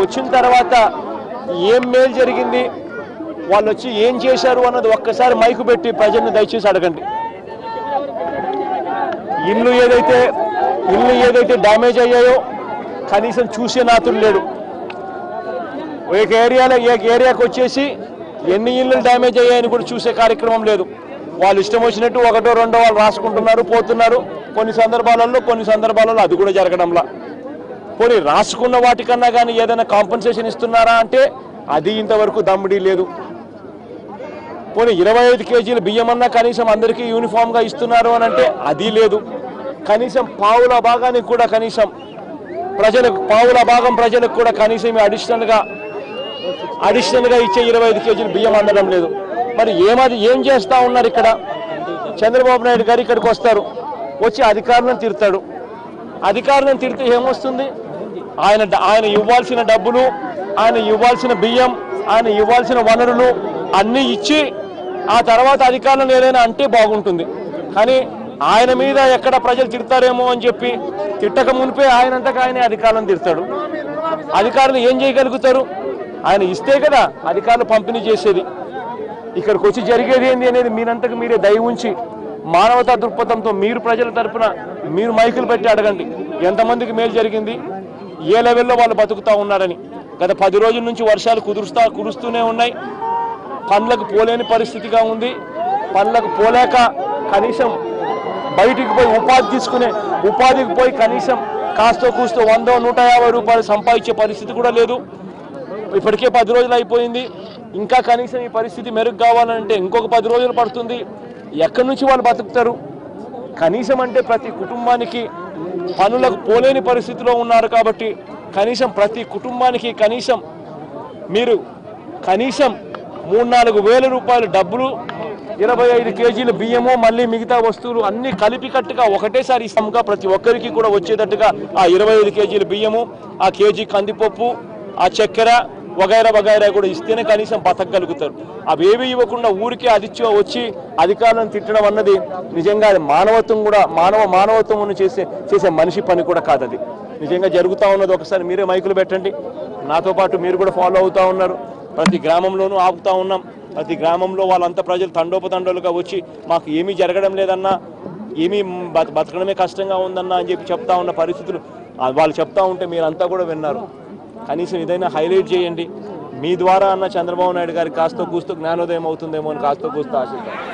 వచ్చిన తర్వాత ఏం మేలు జరిగింది, వాళ్ళు వచ్చి ఏం చేశారు అన్నది ఒక్కసారి మైకు పెట్టి ప్రజల్ని దయచేసి అడగండి. ఇల్లు ఏదైతే డ్యామేజ్ అయ్యాయో కనీసం చూసే నాతుడు లేడు. ఒక ఏరియాకి వచ్చేసి ఎన్ని ఇళ్ళు డ్యామేజ్ అయ్యాయని కూడా చూసే కార్యక్రమం లేదు. వాళ్ళు ఇష్టం వచ్చినట్టు ఒకటో రెండో వాళ్ళు రాసుకుంటున్నారు, పోతున్నారు. కొన్ని సందర్భాలలో అది కూడా జరగడంలా. పోనీ రాసుకున్న వాటికన్నా కానీ ఏదైనా కాంపెన్సేషన్ ఇస్తున్నారా అంటే అది ఇంతవరకు దమ్మిడీ లేదు. పోనీ 25 కేజీల బియ్యం అన్నా కనీసం అందరికీ యూనిఫామ్గా ఇస్తున్నారు అని అంటే అది లేదు. కనీసం పావుల భాగానికి కూడా కనీసం పావుల భాగం ప్రజలకు కూడా కనీసం అడిషనల్గా ఇచ్చే 25 కేజీలు బియ్యం అందడం లేదు. మరి ఏం చేస్తూ ఉన్నారు ఇక్కడ? చంద్రబాబు నాయుడు గారు ఇక్కడికి వస్తారు, వచ్చి అధికారులను తిడతాడు. అధికారులను తిడితే ఏమొస్తుంది? ఆయన ఇవ్వాల్సిన డబ్బులు, ఆయన ఇవ్వాల్సిన బియ్యం, ఆయన ఇవ్వాల్సిన వనరులు అన్నీ ఇచ్చి ఆ తర్వాత అధికారులను ఏదైనా అంటే బాగుంటుంది. కానీ ఆయన మీద ఎక్కడ ప్రజలు తిడతారేమో అని చెప్పి తిట్టక మునిపే ఆయనంతగా ఆయనే అధికారులను తిడతాడు. అధికారులు ఏం చేయగలుగుతారు? ఆయన ఇస్తే కదా అధికారులు పంపిణీ చేసేది. ఇక్కడికి వచ్చి జరిగేది ఏంది అనేది మీరంతకు మీరే దయ ఉంచి మానవతా దృక్పథంతో మీరు ప్రజల తరపున మీరు మైకులు పెట్టి అడగండి, ఎంతమందికి మేలు జరిగింది, ఏ లెవెల్లో వాళ్ళు బతుకుతూ ఉన్నారని. గత 10 రోజుల నుంచి వర్షాలు కురుస్తూనే ఉన్నాయి. పనులకు పోలేని పరిస్థితిగా ఉంది. పనులకు పోలేక కనీసం బయటికి పోయి ఉపాధికి పోయి కనీసం కాస్తో కూస్తో 100-150 రూపాయలు సంపాదించే పరిస్థితి కూడా లేదు. ఇప్పటికే 10 రోజులు అయిపోయింది. ఇంకా కనీసం ఈ పరిస్థితి మెరుగు కావాలంటే ఇంకొక 10 రోజులు పడుతుంది. ఎక్కడి నుంచి వాళ్ళు బతుకుతారు? కనీసం అంటే ప్రతి కుటుంబానికి పనులకు పోలేని పరిస్థితిలో ఉన్నారు. కాబట్టి కనీసం ప్రతి కుటుంబానికి మీరు 3-4 వేల రూపాయల డబ్బులు, 25 కేజీల బియ్యము, మళ్ళీ మిగతా వస్తువులు అన్ని కలిపి కట్టుగా ఒకటేసారి ఇస్తాముగా ప్రతి ఒక్కరికి కూడా వచ్చేటట్టుగా ఆ 25 కేజీల బియ్యము, ఆ కేజీ కందిపప్పు, ఆ చక్కెర వగైరా కూడా ఇస్తేనే కనీసం బతకగలుగుతారు. అవేవి ఇవ్వకుండా ఊరికే వచ్చి అధికారులను తిట్టడం అన్నది నిజంగా అది మానవత్వం చేసే మనిషి పని కూడా కాదు. అది నిజంగా జరుగుతూ ఉన్నది. ఒకసారి మీరే మైకులు పెట్టండి, నాతో పాటు మీరు కూడా ఫాలో అవుతూ ఉన్నారు. ప్రతి గ్రామంలోనూ ఆపుతూ ఉన్నాం. ప్రతి గ్రామంలో వాళ్ళంతా ప్రజలు తండోపతండోలుగా వచ్చి మాకు ఏమీ జరగడం లేదన్నా, ఏమీ బతకడమే కష్టంగా ఉందన్నా అని చెప్పి చెప్తా ఉన్న పరిస్థితులు వాళ్ళు చెప్తా ఉంటే మీరంతా కూడా విన్నారు. కనీసం ఇదైనా హైలైట్ చేయండి. మీ ద్వారా అన్న చంద్రబాబు నాయుడు గారికి కాస్తో కూస్తో జ్ఞానోదయం అవుతుందేమో అని కాస్తో కూస్తో ఆశిద్దాం.